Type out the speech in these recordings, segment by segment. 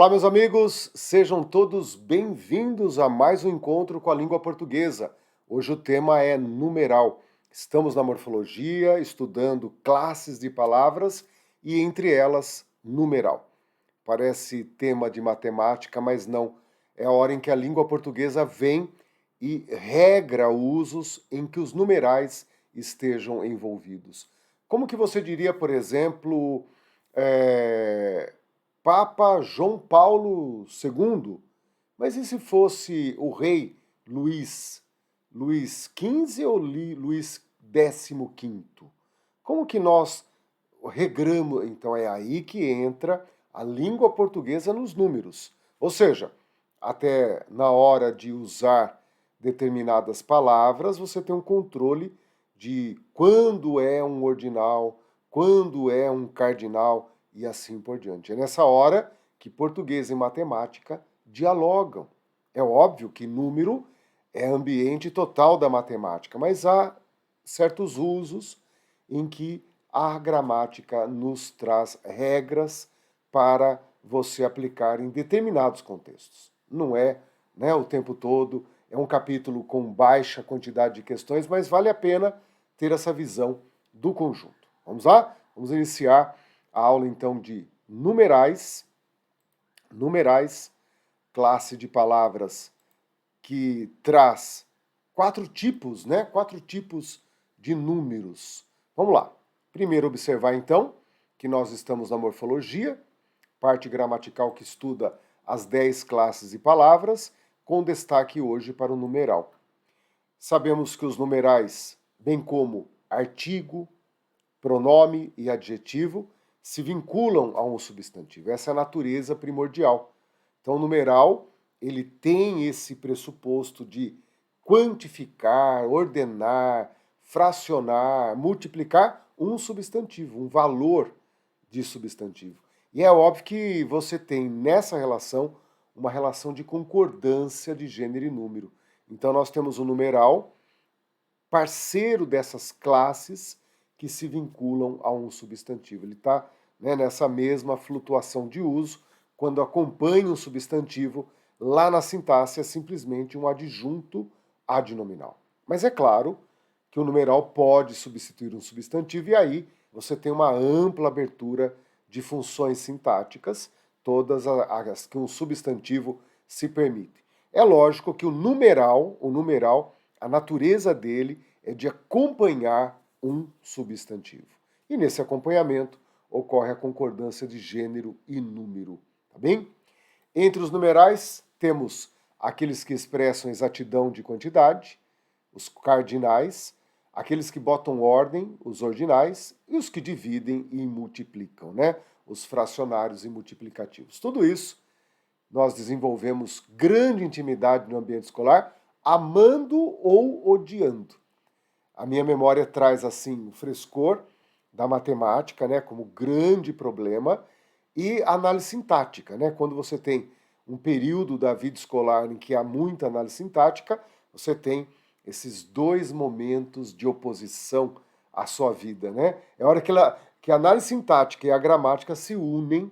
Olá, meus amigos, sejam todos bem-vindos a mais um encontro com a língua portuguesa. Hoje o tema é numeral. Estamos na morfologia, estudando classes de palavras e, entre elas, numeral. Parece tema de matemática, mas não. É a hora em que a língua portuguesa vem e regra usos em que os numerais estejam envolvidos. Como que você diria, por exemplo, é, Papa João Paulo II? Mas e se fosse o rei Luís? Luís XV ou Luís XV? Como que nós regramos? Então é aí que entra a língua portuguesa nos números. Ou seja, até na hora de usar determinadas palavras, você tem um controle de quando é um ordinal, quando é um cardinal e assim por diante. É nessa hora que português e matemática dialogam. É óbvio que número é ambiente total da matemática, mas há certos usos em que a gramática nos traz regras para você aplicar em determinados contextos. Não é, né, o tempo todo, é um capítulo com baixa quantidade de questões, mas vale a pena ter essa visão do conjunto. Vamos lá? Vamos iniciar a aula então de numerais, classe de palavras que traz quatro tipos, né? Quatro tipos de números. Vamos lá. Primeiro observar então que nós estamos na morfologia, parte gramatical que estuda as 10 classes de palavras, com destaque hoje para o numeral. Sabemos que os numerais, bem como artigo, pronome e adjetivo, se vinculam a um substantivo. Essa é a natureza primordial. Então, o numeral, ele tem esse pressuposto de quantificar, ordenar, fracionar, multiplicar um substantivo, um valor de substantivo. E é óbvio que você tem nessa relação uma relação de concordância de gênero e número. Então, nós temos o numeral, parceiro dessas classes que se vinculam a um substantivo. Ele está, né, nessa mesma flutuação de uso. Quando acompanha um substantivo, lá na sintaxe é simplesmente um adjunto adnominal. Mas é claro que o numeral pode substituir um substantivo e aí você tem uma ampla abertura de funções sintáticas, todas as que um substantivo se permite. É lógico que o numeral, a natureza dele é de acompanhar um substantivo. E nesse acompanhamento ocorre a concordância de gênero e número, tá bem? Entre os numerais temos aqueles que expressam exatidão de quantidade, os cardinais, aqueles que botam ordem, os ordinais, e os que dividem e multiplicam, né? Os fracionários e multiplicativos. Tudo isso nós desenvolvemos grande intimidade no ambiente escolar, amando ou odiando. A minha memória traz assim o frescor da matemática, né, como grande problema, e a análise sintática, né? Quando você tem um período da vida escolar em que há muita análise sintática, você tem esses dois momentos de oposição à sua vida, né? É a hora que a análise sintática e a gramática se unem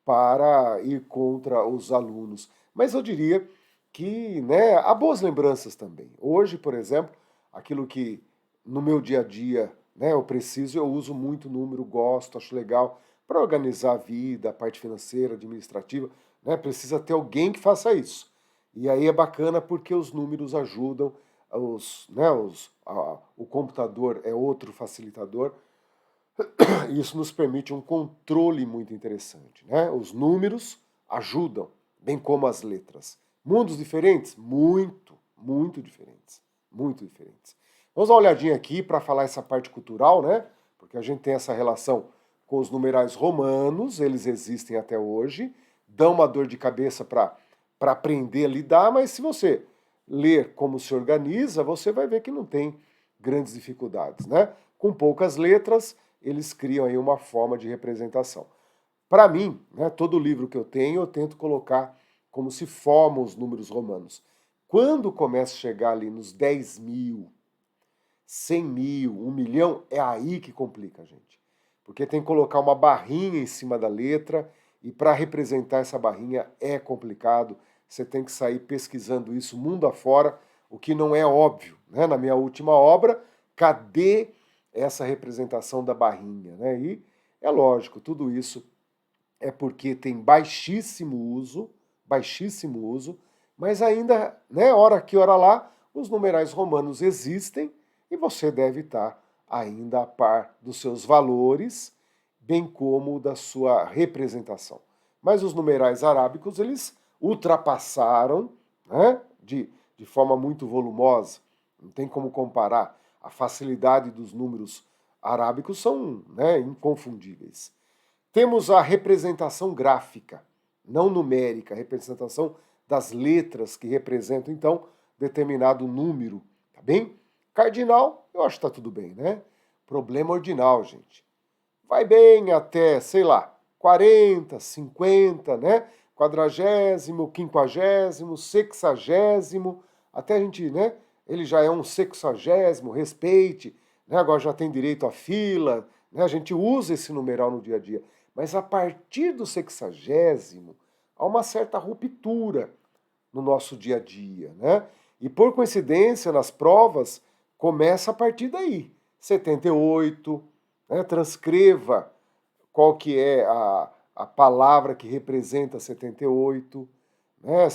para ir contra os alunos. Mas eu diria que, né, há boas lembranças também. Hoje, por exemplo, aquilo que no meu dia a dia, né, eu uso muito número, gosto, acho legal para organizar a vida, a parte financeira, administrativa, né, precisa ter alguém que faça isso. E aí é bacana porque os números ajudam, o computador é outro facilitador, e isso nos permite um controle muito interessante, né? Os números ajudam, bem como as letras. Mundos diferentes? Muito diferentes. Muito diferentes. Vamos dar uma olhadinha aqui para falar essa parte cultural, né? Porque a gente tem essa relação com os numerais romanos, eles existem até hoje, dão uma dor de cabeça para aprender a lidar, mas se você ler como se organiza, você vai ver que não tem grandes dificuldades, né? Com poucas letras, eles criam aí uma forma de representação. Para mim, né, todo livro que eu tenho, eu tento colocar como se formam os números romanos. Quando começa a chegar ali nos 10 mil, 100 mil, 1 milhão, é aí que complica, gente. Porque tem que colocar uma barrinha em cima da letra e para representar essa barrinha é complicado, você tem que sair pesquisando isso mundo afora, o que não é óbvio, né? Na minha última obra, cadê essa representação da barrinha, né? E é lógico, tudo isso é porque tem baixíssimo uso, mas ainda, né, hora aqui, hora lá, os numerais romanos existem e você deve estar ainda a par dos seus valores, bem como da sua representação. Mas os numerais arábicos, eles ultrapassaram, né, de forma muito volumosa, não tem como comparar. A facilidade dos números arábicos são, né, inconfundíveis. Temos a representação gráfica, não numérica, a representação das letras que representam, então, determinado número, tá bem? Cardinal, eu acho que tá tudo bem, né? Problema ordinal, gente. Vai bem até, sei lá, 40, 50, né? Quadragésimo, quinquagésimo, sexagésimo, até a gente, né? Ele já é um sexagésimo, respeite, né? Agora já tem direito à fila, né? A gente usa esse numeral no dia a dia. Mas a partir do sexagésimo, há uma certa ruptura no nosso dia a dia, né? E por coincidência, nas provas, começa a partir daí. 78, né? Transcreva qual que é a palavra que representa 78, né?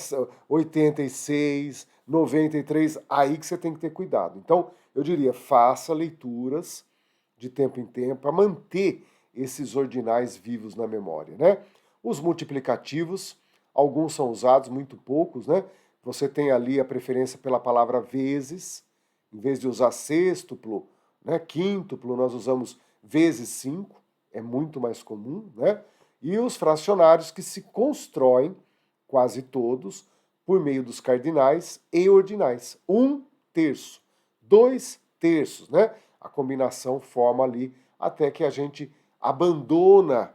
86, 93, aí que você tem que ter cuidado. Então, eu diria, faça leituras de tempo em tempo para manter esses ordinais vivos na memória, né? Os multiplicativos, alguns são usados, muito poucos, né? Você tem ali a preferência pela palavra vezes, em vez de usar sextuplo, né, quíntuplo, nós usamos vezes 5, é muito mais comum, né? E os fracionários que se constroem, quase todos, por meio dos cardinais e ordinais. 1/3, 2/3, né? A combinação forma ali até que a gente abandona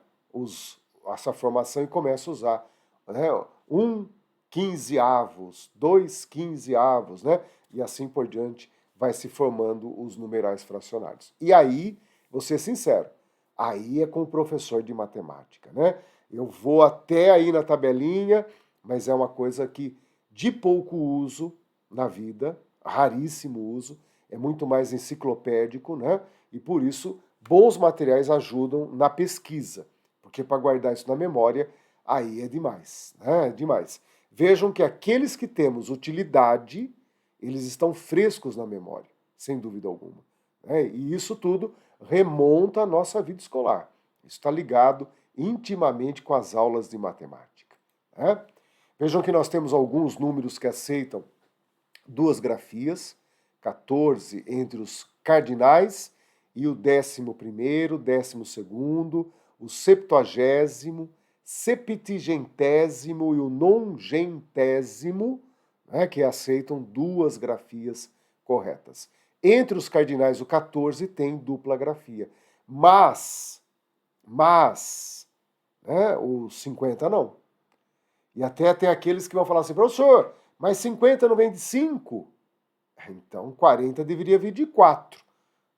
essa formação e começa a usar, né? 1/15, 2/15, né? E assim por diante vai se formando os numerais fracionários. E aí, vou ser sincero, aí é com o professor de matemática, né? Eu vou até aí na tabelinha, mas é uma coisa que de pouco uso na vida, raríssimo uso, é muito mais enciclopédico, né? E por isso bons materiais ajudam na pesquisa, porque para guardar isso na memória, aí é demais, né? É demais. Vejam que aqueles que temos utilidade, eles estão frescos na memória, sem dúvida alguma, né? E isso tudo remonta à nossa vida escolar. Isso está ligado intimamente com as aulas de matemática, né? Vejam que nós temos alguns números que aceitam duas grafias, 14 entre os cardinais e o 11º, 12º, o 70º, septigentésimo e o nongentésimo, né, que aceitam duas grafias corretas. Entre os cardinais, o 14 tem dupla grafia, mas, né, o 50 não. E até tem aqueles que vão falar assim, professor, mas 50 não vem de 5? Então 40 deveria vir de 4.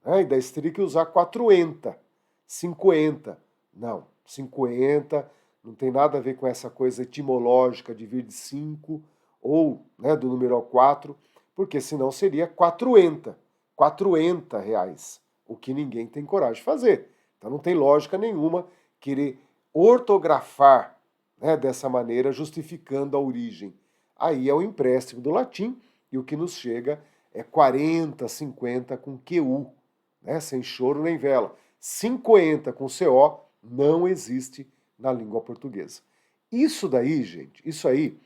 Né? E daí você teria que usar 4enta, 50. Não, 50 não tem nada a ver com essa coisa etimológica de vir de 5 ou, né, do numeral 4, porque senão seria 4enta, 4enta reais, o que ninguém tem coragem de fazer. Então não tem lógica nenhuma querer ortografar, né, dessa maneira, justificando a origem. Aí é o empréstimo do latim e o que nos chega é 40, 50 com QU, né, sem choro nem vela. 50 com CO não existe na língua portuguesa. Isso daí, gente, isso aí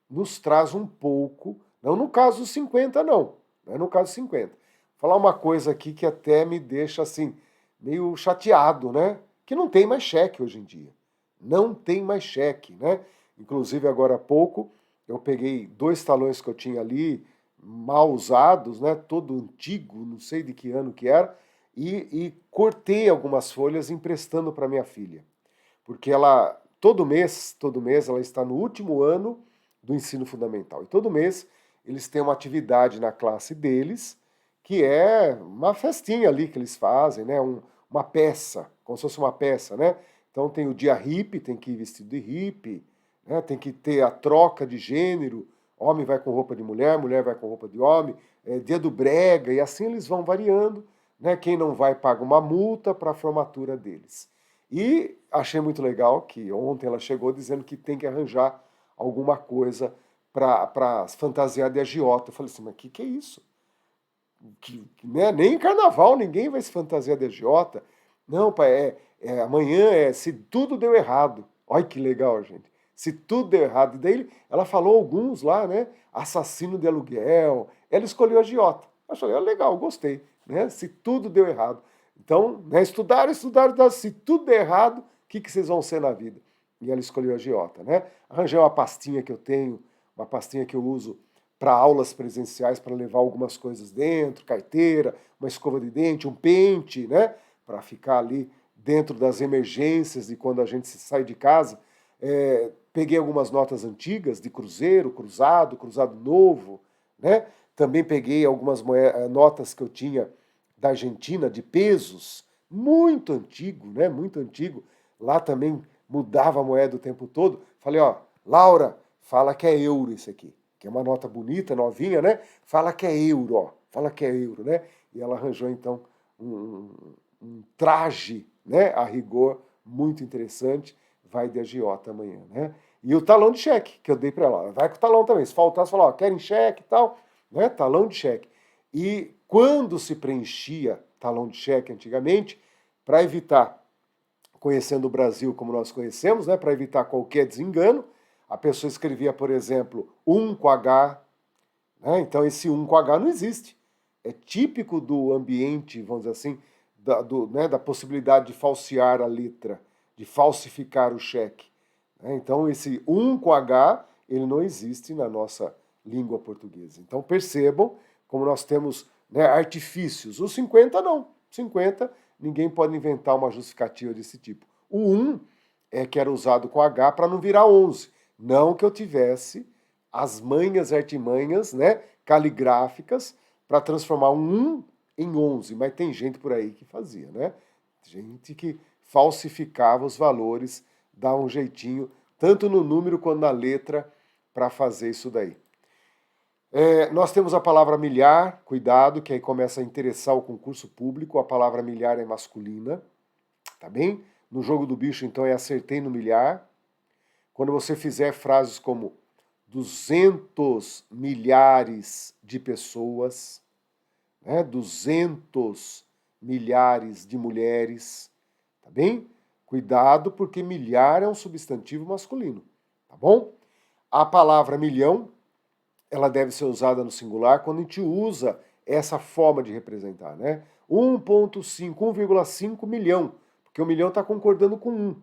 nos traz um pouco, não no caso dos 50 não é no caso dos 50. Vou falar uma coisa aqui que até me deixa assim, meio chateado, né? Que não tem mais cheque hoje em dia. Não tem mais cheque, né? Inclusive agora há pouco eu peguei 2 talões que eu tinha ali, mal usados, né? Todo antigo, não sei de que ano que era, e cortei algumas folhas emprestando para minha filha. Porque ela, todo mês, ela está no último ano do ensino fundamental. E todo mês eles têm uma atividade na classe deles, que é uma festinha ali que eles fazem, né? Uma peça, como se fosse uma peça, né? Então tem o dia hippie, tem que ir vestido de hippie, né? Tem que ter a troca de gênero, homem vai com roupa de mulher, mulher vai com roupa de homem, dia do brega, e assim eles vão variando, né? Quem não vai paga uma multa para a formatura deles. E achei muito legal que ontem ela chegou dizendo que tem que arranjar alguma coisa para fantasiar de agiota. Eu falei assim, mas que é isso? Né? Nem em carnaval ninguém vai se fantasiar de agiota. Não, pai, amanhã se tudo deu errado. Olha que legal, gente. Se tudo deu errado. E daí ela falou alguns lá, né? Assassino de aluguel. Ela escolheu agiota. Eu falei, legal, gostei. Né? Se tudo deu errado. Então, né, estudaram, se tudo der errado, o que vocês vão ser na vida? E ela escolheu agiota, né? Arranjei uma pastinha que eu tenho, uma pastinha que eu uso para aulas presenciais, para levar algumas coisas dentro, carteira, uma escova de dente, um pente, né? Para ficar ali dentro das emergências de quando a gente sai de casa. Peguei algumas notas antigas de cruzeiro, cruzado novo, né? Também peguei algumas notas que eu tinha da Argentina, de pesos, muito antigo, né? Muito antigo. Lá também mudava a moeda o tempo todo. Falei, ó, Laura, fala que é euro isso aqui. Que é uma nota bonita, novinha, né? Fala que é euro, ó. Fala que é euro, né? E ela arranjou, então, um traje, né? A rigor, muito interessante. Vai de agiota amanhã, né? E o talão de cheque, que eu dei para ela. Vai com o talão também. Se faltar, você fala, ó, querem cheque e tal, né? Talão de cheque. E quando se preenchia talão de cheque antigamente, para evitar, conhecendo o Brasil como nós conhecemos, né, para evitar qualquer desengano, a pessoa escrevia, por exemplo, 1 com H, né, então esse 1 com H não existe. É típico do ambiente, vamos dizer assim, da possibilidade de falsear a letra, de falsificar o cheque. Né, então esse 1 com H, ele não existe na nossa língua portuguesa. Então percebam como nós temos, né, artifícios. Os 50 não. 50, ninguém pode inventar uma justificativa desse tipo. O 1 é que era usado com H para não virar 11. Não que eu tivesse as manhas e artimanhas, né, caligráficas para transformar um 1 em 11. Mas tem gente por aí que fazia, né? Gente que falsificava os valores, dá um jeitinho, tanto no número quanto na letra, para fazer isso daí. Nós temos a palavra milhar, cuidado, que aí começa a interessar o concurso público. A palavra milhar é masculina, tá bem? No jogo do bicho, então, é acertei no milhar. Quando você fizer frases como 200 milhares de pessoas, né? 200 milhares de mulheres, tá bem? Cuidado, porque milhar é um substantivo masculino, tá bom? A palavra milhão, ela deve ser usada no singular quando a gente usa essa forma de representar, né? 1,5 milhão, porque o milhão está concordando com 1.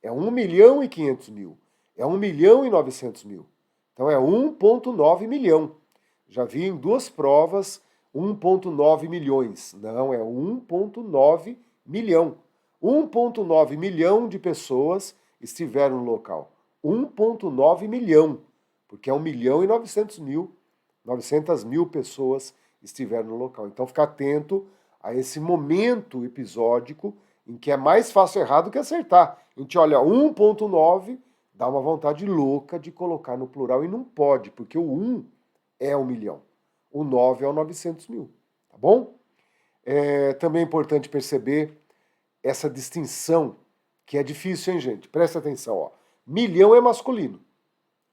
É 1 milhão e 500 mil. É 1 milhão e 900 mil. Então é 1,9 milhão. Já vi em duas provas 1,9 milhões. Não, é 1,9 milhão. 1,9 milhão de pessoas estiveram no local. 1,9 milhão. Porque é 1 milhão e 900 mil pessoas estiveram no local. Então fica atento a esse momento episódico em que é mais fácil errar do que acertar. A gente olha 1,9, dá uma vontade louca de colocar no plural e não pode, porque o 1 é 1 milhão. O 9 é o 900 mil, tá bom? Também é importante perceber essa distinção, que é difícil, hein, gente? Presta atenção, ó. Milhão é masculino.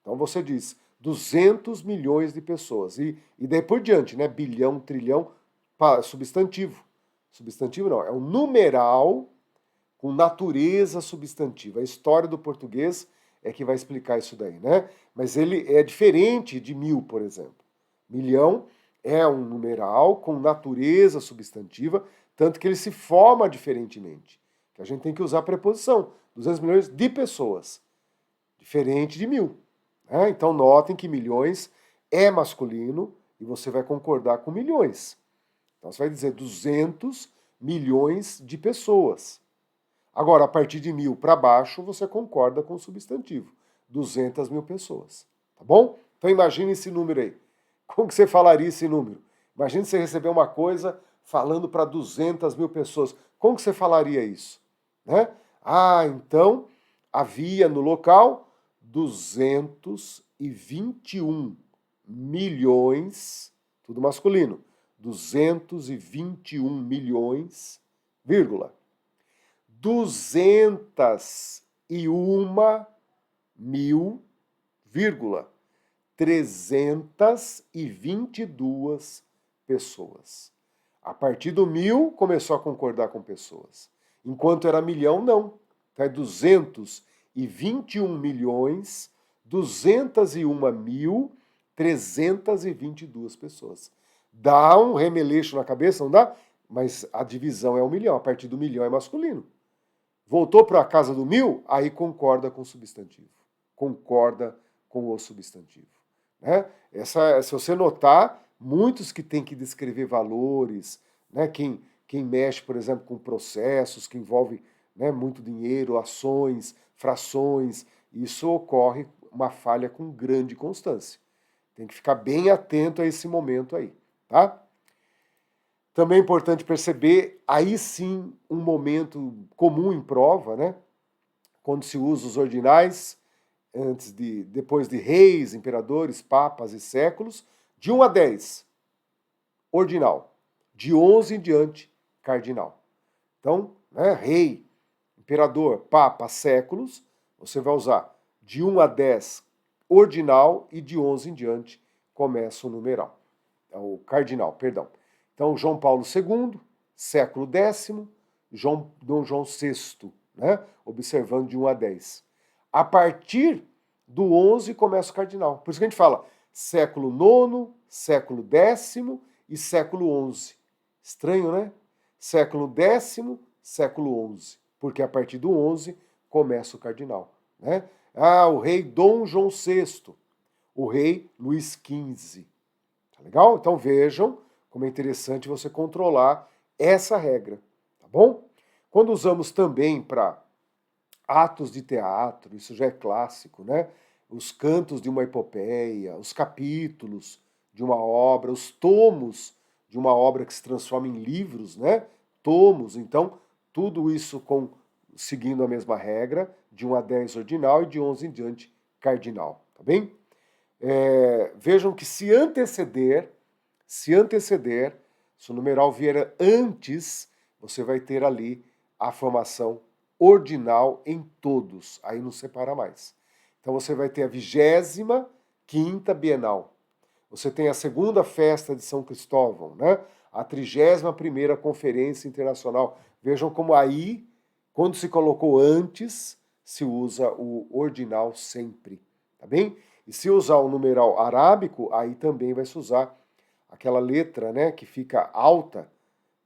Então você diz 200 milhões de pessoas. E daí por diante, né? Bilhão, trilhão, substantivo. Substantivo não, é um numeral com natureza substantiva. A história do português é que vai explicar isso daí, né? Mas ele é diferente de 1000, por exemplo. Milhão é um numeral com natureza substantiva, tanto que ele se forma diferentemente. Que a gente tem que usar a preposição. 200 milhões de pessoas. Diferente de 1000. Então notem que milhões é masculino e você vai concordar com milhões. Então você vai dizer 200 milhões de pessoas. Agora, a partir de 1000 para baixo, você concorda com o substantivo. 200 mil pessoas. Tá bom? Então imagine esse número aí. Como que você falaria esse número? Imagine você receber uma coisa falando para 200 mil pessoas. Como que você falaria isso? Né? Ah, então havia no local 221 milhões, tudo masculino, 221 milhões, vírgula, 201 mil, vírgula, 322 pessoas. A partir do 1.000, começou a concordar com pessoas. Enquanto era milhão, não. Então é 221 milhões, 201 mil, 322 pessoas. Dá um remeleixo na cabeça, não dá? Mas a divisão é 1.000.000. A partir do 1.000.000 é masculino. Voltou para a casa do 1.000, aí concorda com o substantivo. Concorda com o substantivo. Né? Se você notar, muitos que têm que descrever valores, né? Quem mexe, por exemplo, com processos que envolvem, né, muito dinheiro, ações, frações, isso ocorre uma falha com grande constância. Tem que ficar bem atento a esse momento aí, tá? Também é importante perceber, aí sim, um momento comum em prova, né? Quando se usa os ordinais, depois de reis, imperadores, papas e séculos, de 1 a 10, ordinal. De 11 em diante, cardinal. Então, né, rei, imperador, papa, séculos, você vai usar de 1 a 10, ordinal, e de 11 em diante começa o numeral. O cardinal, perdão. Então, João Paulo II, século X, Dom João VI, né, observando de 1 a 10. A partir do 11 começa o cardinal. Por isso que a gente fala século IX, século X e século XI. Estranho, né? Século X, século XI. Porque a partir do 11 começa o cardinal. Né? Ah, o rei Dom João VI. O rei Luís XV. Tá legal? Então vejam como é interessante você controlar essa regra. Tá bom? Quando usamos também para atos de teatro, isso já é clássico, né? Os cantos de uma epopeia, os capítulos de uma obra, os tomos de uma obra que se transforma em livros, né? Tomos, então, tudo isso seguindo a mesma regra, de 1 a 10 ordinal e de 11 em diante cardinal, tá bem? Vejam que se anteceder, se o numeral vier antes, você vai ter ali a formação ordinal em todos, aí não separa mais. Então você vai ter a 25ª Bienal, você tem a segunda festa de São Cristóvão, né? A 31ª Conferência Internacional. Vejam como aí, quando se colocou antes, se usa o ordinal sempre, tá bem? E se usar o numeral arábico, aí também vai se usar aquela letra, né, que fica alta,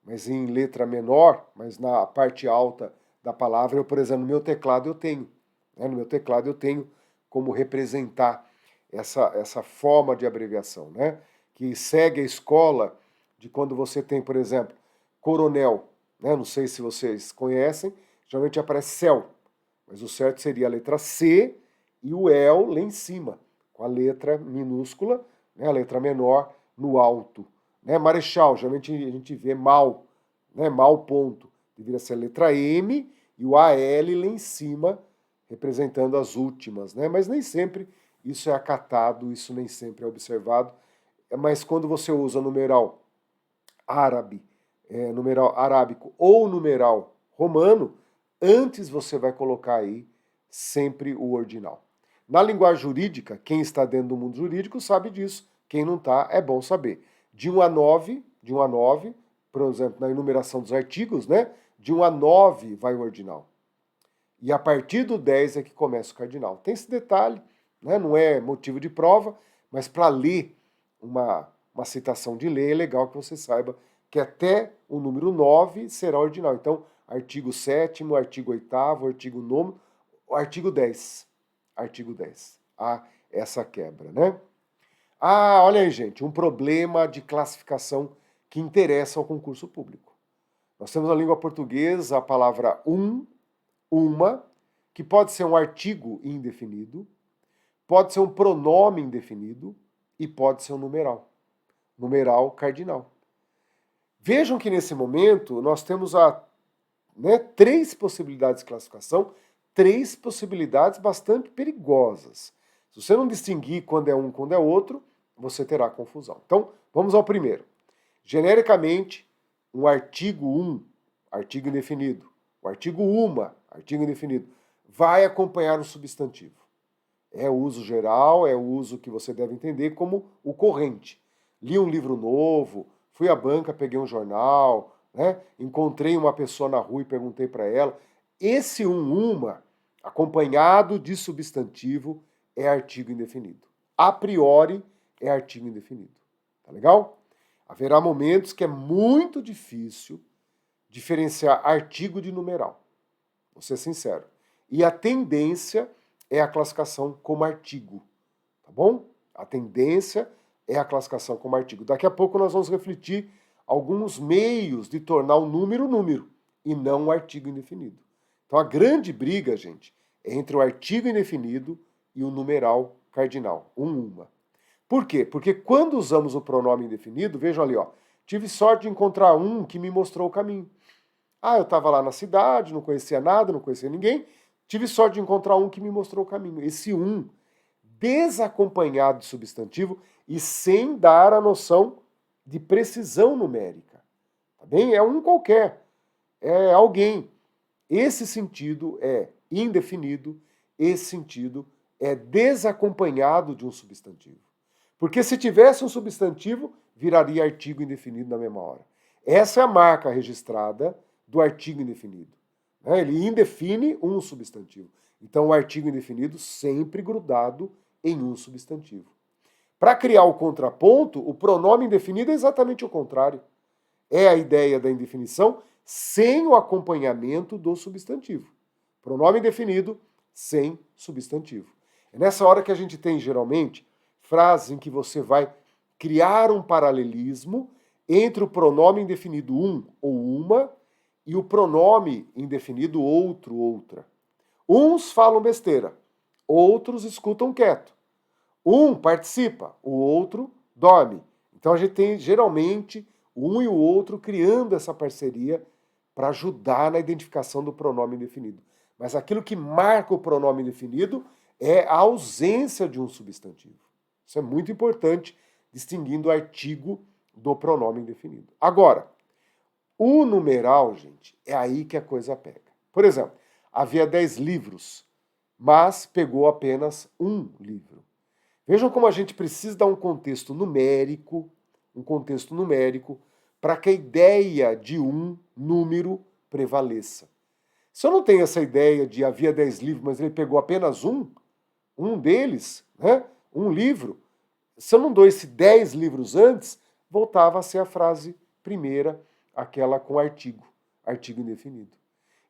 mas em letra menor, mas na parte alta da palavra. Eu, por exemplo, no meu teclado eu tenho, né, no meu teclado eu tenho como representar essa forma de abreviação, né, que segue a escola de quando você tem, por exemplo, coronel, né, não sei se vocês conhecem, geralmente aparece céu, mas o certo seria a letra C e o El lá em cima, com a letra minúscula, né, a letra menor no alto. Né? Marechal, geralmente a gente vê mal, né, mal ponto. Deveria ser a letra M e o AL lá em cima, representando as últimas. Né? Mas nem sempre isso é acatado, isso nem sempre é observado. Mas quando você usa numeral árabe, numeral arábico ou numeral romano, antes você vai colocar aí sempre o ordinal. Na linguagem jurídica, quem está dentro do mundo jurídico sabe disso. Quem não está, é bom saber. De 1 a 9, por exemplo, na enumeração dos artigos, né? De 1 a 9 vai o ordinal. E a partir do 10 é que começa o cardinal. Tem esse detalhe, né? Não é motivo de prova, mas para ler uma citação de lei é legal que você saiba que até o número 9 será ordinal. Então, artigo 7º, artigo 8º, artigo 9º, artigo 10. Artigo 10. Há essa quebra, né? Ah, olha aí, gente, um problema de classificação que interessa ao concurso público. Nós temos na língua portuguesa a palavra uma, que pode ser um artigo indefinido, pode ser um pronome indefinido e pode ser um numeral. Numeral cardinal. Vejam que nesse momento nós temos né, 3 possibilidades de classificação, 3 possibilidades bastante perigosas. Se você não distinguir quando é um e quando é outro, você terá confusão. Então, vamos ao primeiro. Genericamente, um artigo 1, artigo indefinido. O artigo uma, artigo indefinido, vai acompanhar o substantivo. É o uso geral, é o uso que você deve entender como o corrente. Li um livro novo, fui à banca, peguei um jornal, né? Encontrei uma pessoa na rua e perguntei para ela. Esse uma, acompanhado de substantivo, é artigo indefinido. A priori, é artigo indefinido. Tá legal? Haverá momentos que é muito difícil diferenciar artigo de numeral. Vou ser sincero. E a tendência é a classificação como artigo. Tá bom? A tendência é a classificação como artigo. Daqui a pouco nós vamos refletir alguns meios de tornar o número e não o artigo indefinido. Então a grande briga, gente, é entre o artigo indefinido e o numeral cardinal, uma. Por quê? Porque quando usamos o pronome indefinido, vejam ali, ó, tive sorte de encontrar um que me mostrou o caminho. Ah, eu estava lá na cidade, não conhecia nada, não conhecia ninguém, tive sorte de encontrar um que me mostrou o caminho. Esse um, desacompanhado de substantivo e sem dar a noção de precisão numérica. Tá bem? É um qualquer, é alguém. Esse sentido é indefinido, esse sentido é desacompanhado de um substantivo. Porque se tivesse um substantivo, viraria artigo indefinido na mesma hora. Essa é a marca registrada do artigo indefinido. Ele indefine um substantivo. Então, o artigo indefinido sempre grudado em um substantivo. Para criar o contraponto, o pronome indefinido é exatamente o contrário. É a ideia da indefinição sem o acompanhamento do substantivo. Pronome indefinido sem substantivo. É nessa hora que a gente tem, geralmente, frases em que você vai criar um paralelismo entre o pronome indefinido um ou uma e o pronome indefinido outro, outra. Uns falam besteira, outros escutam quieto. Um participa, o outro dorme. Então a gente tem geralmente um e o outro criando essa parceria para ajudar na identificação do pronome indefinido. Mas aquilo que marca o pronome indefinido é a ausência de um substantivo. Isso é muito importante, distinguindo o artigo do pronome indefinido. Agora, o numeral, gente, é aí que a coisa pega. Por exemplo, havia 10 livros, mas pegou apenas um livro. Vejam como a gente precisa dar um contexto numérico para que a ideia de um número prevaleça. Se eu não tenho essa ideia de havia 10 livros, mas ele pegou apenas um deles, né, um livro, se eu não dou esse 10 livros antes, voltava a ser a frase primeira, aquela com artigo indefinido.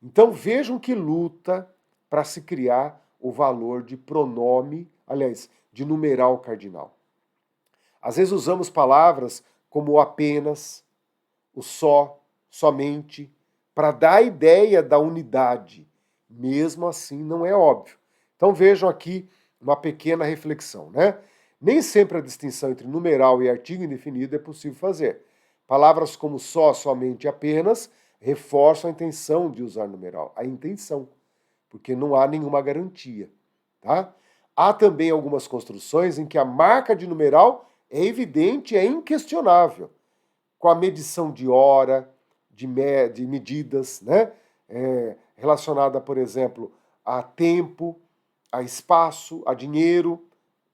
Então vejam que luta para se criar o valor de pronome, aliás, de numeral cardinal. Às vezes usamos palavras como o apenas, o só, somente, para dar a ideia da unidade. Mesmo assim, não é óbvio. Então vejam aqui uma pequena reflexão, né? Nem sempre a distinção entre numeral e artigo indefinido é possível fazer. Palavras como só, somente e apenas reforçam a intenção de usar numeral. A intenção, porque não há nenhuma garantia. Tá? Há também algumas construções em que a marca de numeral é evidente, é inquestionável, com a medição de hora, de medidas, né? Relacionada, por exemplo, a tempo, a espaço, a dinheiro,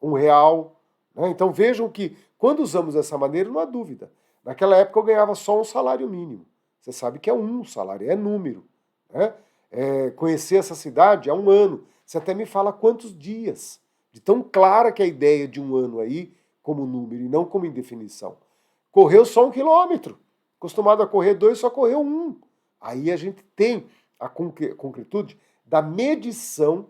R$ 1. Né? Então vejam que quando usamos dessa maneira, não há dúvida. Naquela época eu ganhava só um salário mínimo. Você sabe que é um salário, é número. Né? Conhecer essa cidade há 1 ano. Você até me fala quantos dias. De tão clara que é a ideia de 1 ano aí como número e não como indefinição. Correu só 1 quilômetro. Acostumado a correr 2, só correu 1. Aí a gente tem a concretude da medição,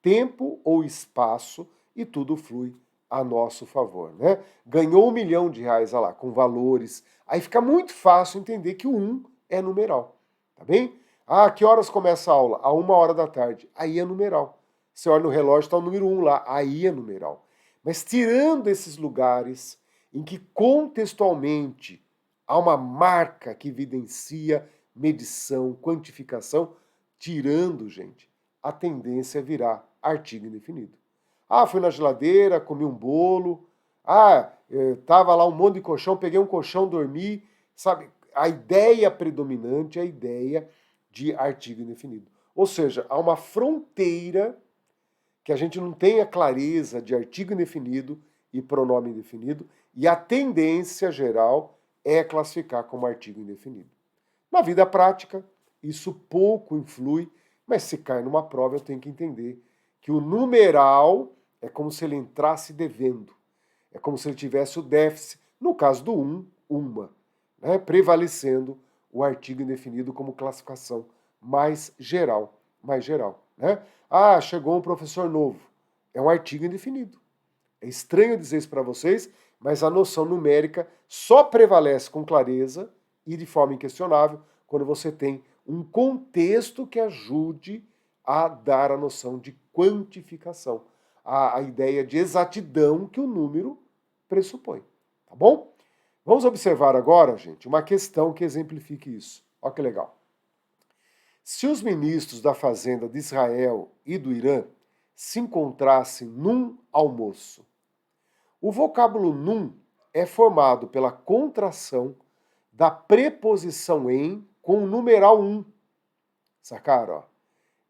tempo ou espaço, e tudo flui a nosso favor. Né? Ganhou R$ 1 milhão, olha lá, com valores. Aí fica muito fácil entender que o 1 é numeral. Tá bem? Ah, que horas começa a aula? A 1 hora da tarde. Aí é numeral. Você olha no relógio, está o número 1 lá. Aí é numeral. Mas tirando esses lugares em que contextualmente há uma marca que evidencia medição, quantificação, tirando, gente, a tendência é virar artigo indefinido. Ah, fui na geladeira, comi um bolo, tava lá um monte de colchão, peguei um colchão, dormi, sabe? A ideia predominante é a ideia de artigo indefinido. Ou seja, há uma fronteira que a gente não tem a clareza de artigo indefinido e pronome indefinido, e a tendência geral é classificar como artigo indefinido. Na vida prática, isso pouco influi, mas se cai numa prova eu tenho que entender que o numeral é como se ele entrasse devendo. É como se ele tivesse o déficit, no caso do uma, né, prevalecendo o artigo indefinido como classificação mais geral. Né? Ah, chegou um professor novo. É um artigo indefinido. É estranho dizer isso para vocês, mas a noção numérica só prevalece com clareza e de forma inquestionável quando você tem um contexto que ajude a dar a noção de quantificação, a ideia de exatidão que o número pressupõe. Tá bom? Vamos observar agora, gente, uma questão que exemplifique isso. Olha que legal. Se os ministros da Fazenda de Israel e do Irã se encontrassem num almoço, o vocábulo num é formado pela contração da preposição em com o numeral um. Sacaram? Ó?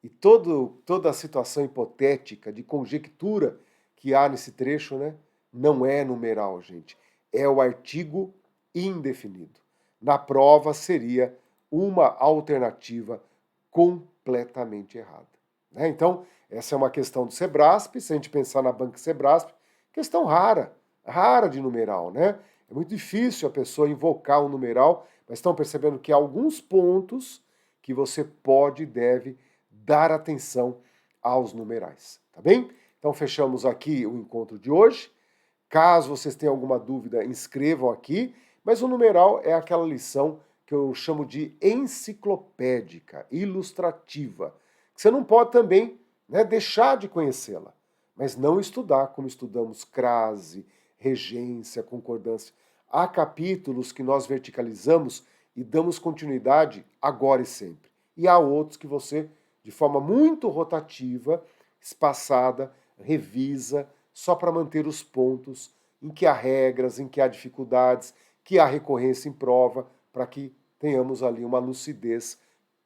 E toda a situação hipotética de conjectura que há nesse trecho, né, não é numeral, gente. É o artigo indefinido. Na prova seria uma alternativa completamente errada. Né? Então, essa é uma questão do Sebrasp, se a gente pensar na banca Sebrasp, questão rara de numeral, né? É muito difícil a pessoa invocar um numeral, mas estão percebendo que há alguns pontos que você pode e deve dar atenção aos numerais, tá bem? Então fechamos aqui o encontro de hoje. Caso vocês tenham alguma dúvida, inscrevam aqui, mas o numeral é aquela lição que eu chamo de enciclopédica, ilustrativa. Você não pode também, né, deixar de conhecê-la, mas não estudar como estudamos crase, regência, concordância. Há capítulos que nós verticalizamos e damos continuidade agora e sempre. E há outros que você, de forma muito rotativa, espaçada, revisa, só para manter os pontos em que há regras, em que há dificuldades, que há recorrência em prova, para que tenhamos ali uma lucidez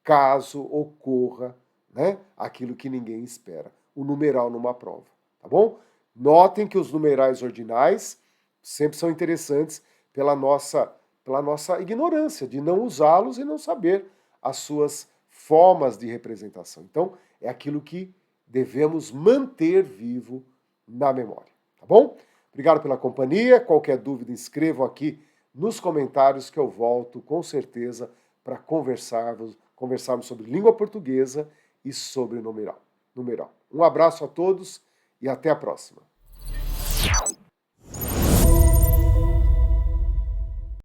caso ocorra, né, aquilo que ninguém espera, o numeral numa prova, tá bom? Notem que os numerais ordinais sempre são interessantes pela nossa ignorância de não usá-los e não saber as suas formas de representação. Então, é aquilo que devemos manter vivo na memória, tá bom? Obrigado pela companhia. Qualquer dúvida, escrevam aqui nos comentários que eu volto com certeza para conversarmos sobre língua portuguesa e sobre numeral. Um abraço a todos e até a próxima.